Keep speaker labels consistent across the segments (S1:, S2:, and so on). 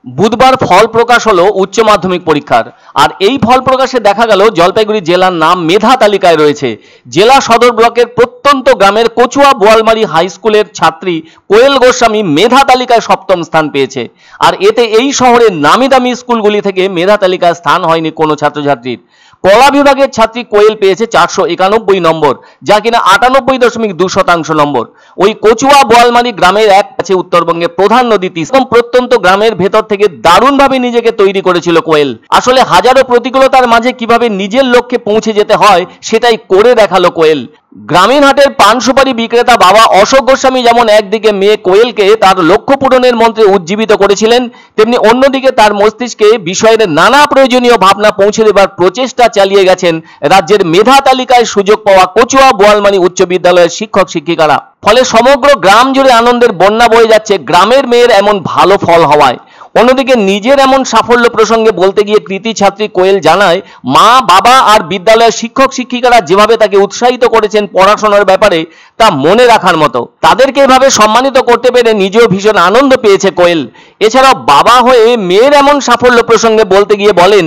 S1: বুধবার ফল প্রকাশ হলো উচ্চ মাধ্যমিক পরীক্ষার। আর এই ফল প্রকাশে দেখা গেল জলপাইগুড়ি জেলার নাম মেধা তালিকায় রয়েছে। জেলা সদর ব্লকের প্রত্যন্ত গ্রামের কচুয়া বোয়ালমারি হাই স্কুলের ছাত্রী কোয়েল গোস্বামী মেধা তালিকায় সপ্তম স্থান পেয়েছে। আর এতে এই শহরের নামি দামি স্কুলগুলি থেকে মেধা তালিকায় স্থান হয়নি কোনো ছাত্রছাত্রীর। কলা বিভাগের ছাত্রী কোয়েল পেয়েছে 491 নম্বর, যা কিনা 98.2% নম্বর। ওই কচুয়া বোয়ালমারি গ্রামের এক আছে উত্তরবঙ্গের প্রধান নদী তিস্তা। প্রত্যন্ত গ্রামের ভেতর থেকে দারুণভাবে নিজেকে তৈরি করেছিল কোয়েল। আসলে হাজারো প্রতিকূলতার মাঝে কিভাবে নিজের লক্ষ্যে পৌঁছে যেতে হয় সেটাই করে দেখালো কোয়েল। গ্রামীণ হাটের পান সুপারি বিক্রেতা বাবা অশোক গোস্বামী যেমন একদিকে মেয়ে কোয়েলকে তার লক্ষ্য পূরণের মন্ত্রে উজ্জীবিত করেছিলেন, তেমনি অন্যদিকে তার মস্তিষ্কে বিষয়ের নানা প্রয়োজনীয় ভাবনা পৌঁছে দেবার প্রচেষ্টা চালিয়ে গেছেন রাজ্যের মেধা তালিকায় সুযোগ পাওয়া কচুয়া বোয়ালমারি উচ্চ বিদ্যালয়ের শিক্ষক শিক্ষিকারা। ফলে সমগ্র গ্রাম জুড়ে আনন্দের বন্যা বয়ে যাচ্ছে গ্রামের মেয়ের এমন ভালো ফল হওয়ায়। অন্যদিকে নিজের এমন সাফল্য প্রসঙ্গে বলতে গিয়ে কৃতি ছাত্রী কোয়েল জানায়, মা বাবা আর বিদ্যালয়ের শিক্ষক শিক্ষিকারা যেভাবে তাকে উৎসাহিত করেছেন পড়াশোনার ব্যাপারে তা মনে রাখার মতো। তাদেরকে এভাবে সম্মানিত করতে পেরে নিজেও ভীষণ আনন্দ পেয়েছে কোয়েল। এছাড়াও বাবা হয়ে মেয়ের এমন সাফল্য প্রসঙ্গে বলতে গিয়ে বলেন,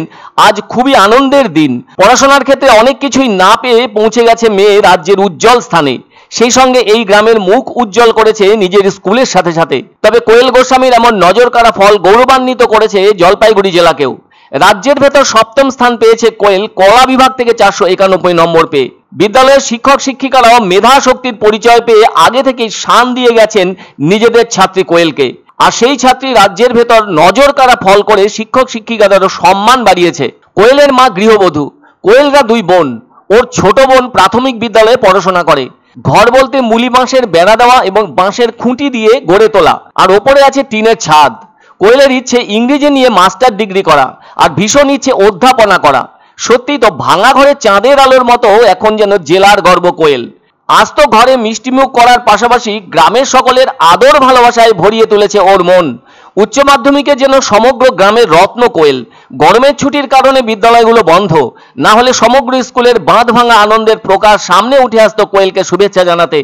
S1: আজ খুবই আনন্দের দিন। পড়াশোনার ক্ষেত্রে অনেক কিছুই না পেয়ে পৌঁছে গেছে মেয়ে রাজ্যের উজ্জ্বল স্থানে। সেই সঙ্গে এই গ্রামের মুখ উজ্জ্বল করেছে নিজের স্কুলের সাথে সাথে। তবে কোয়েল গোস্বামীর এমন নজর কাড়া ফল গৌরবান্বিত করেছে জলপাইগুড়ি জেলাকেও। রাজ্যের ভেতর সপ্তম স্থান পেয়েছে কোয়েল কলা বিভাগ থেকে 491 নম্বর পেয়ে। বিদ্যালয়ের শিক্ষক শিক্ষিকারাও মেধা শক্তির পরিচয় পেয়ে আগে থেকেই শান দিয়ে গেছেন নিজেদের ছাত্রী কোয়েলকে। আর সেই ছাত্রী রাজ্যের ভেতর নজর কাড়া ফল করে শিক্ষক শিক্ষিকাদেরও সম্মান বাড়িয়েছে। কোয়েলের মা গৃহবধূ। কোয়েলরা দুই বোন। ওর ছোট বোন প্রাথমিক বিদ্যালয়ে পড়াশোনা করে। ঘর বলতে মুলি বাঁশের বেড়া দেওয়া এবং বাঁশের খুঁটি দিয়ে গড়ে তোলা, আর ওপরে আছে টিনের ছাদ। কোয়েলের ইচ্ছে ইংরেজি নিয়ে মাস্টার ডিগ্রি করা, আর ভীষণ ইচ্ছে অধ্যাপনা করা। সত্যি তো ভাঙা ঘরে চাঁদের আলোর মতো এখন যেন জেলার গর্ব কোয়েল। আজ তো ঘরে মিষ্টিমুখ করার পাশাপাশি গ্রামের সকলের আদর ভালোবাসায় ভরিয়ে তুলেছে ওর মন। উচ্চ মাধ্যমিকে যেন সমগ্র গ্রামের রত্ন কোয়েল। গরমের ছুটির কারণে বিদ্যালয়গুলো বন্ধ, না হলে সমগ্র স্কুলের বাঁধ ভাঙা আনন্দের প্রকাশ সামনে উঠে আসতো কোয়েলকে শুভেচ্ছা জানাতে।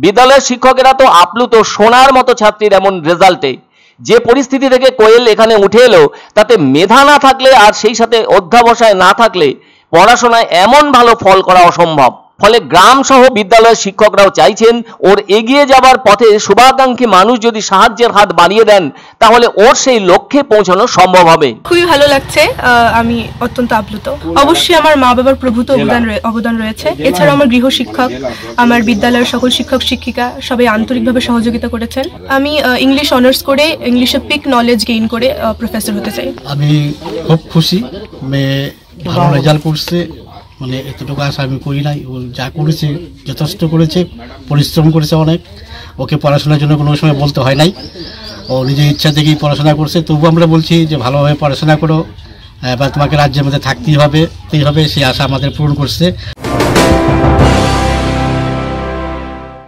S1: বিদ্যালয়ের শিক্ষকেরা তো আপ্লুত সোনার মতো ছাত্রীর এমন রেজাল্টে। যে পরিস্থিতি থেকে কোয়েল এখানে উঠে এলো তাতে মেধা না থাকলে আর সেই সাথে অধ্যাবসায় না থাকলে পড়াশোনায় এমন ভালো ফল করা অসম্ভব। ফলে গ্রাম সহ বিদ্যালয়ের শিক্ষকরাও চাইছেন ওর এগিয়ে যাবার পথে শুভাকাঙ্ক্ষী মানুষ যদি সাহায্যের হাত বাড়িয়ে দেন তাহলে ওর সেই লক্ষ্যে পৌঁছানো সম্ভব হবে।
S2: খুবই ভালো লাগছে, আমি অত্যন্ত আপ্লুত। অবশ্যই আমার মা বাবার প্রভূত অবদান রয়েছে। এছাড়াও আমার গৃহ শিক্ষক, আমার বিদ্যালয়ের সকল শিক্ষক শিক্ষিকা সবাই আন্তরিকভাবে সহযোগিতা করেছেন। আমি ইংলিশ অনার্স করে ইংলিশে পিক নলেজ গেইন করে প্রফেসর হতে চাই।
S3: আমি খুব খুশি, মেয়ে ভালো রেজাল্ট করছে। মানে এতটুকু আশা আমি করি নাই। ও যা করেছে যথেষ্ট করেছে, পরিশ্রম করেছে অনেক। ওকে পড়াশোনার জন্য কোনো সময় বলতে হয় নাই, ও নিজের ইচ্ছা থেকেই পড়াশোনা করছে। তবু আমরা বলছি যে ভালোভাবে পড়াশোনা করো, বা তোমাকে রাজ্যের মধ্যে থাকতেই হবে, সেই আশা আমাদের পূরণ করছে।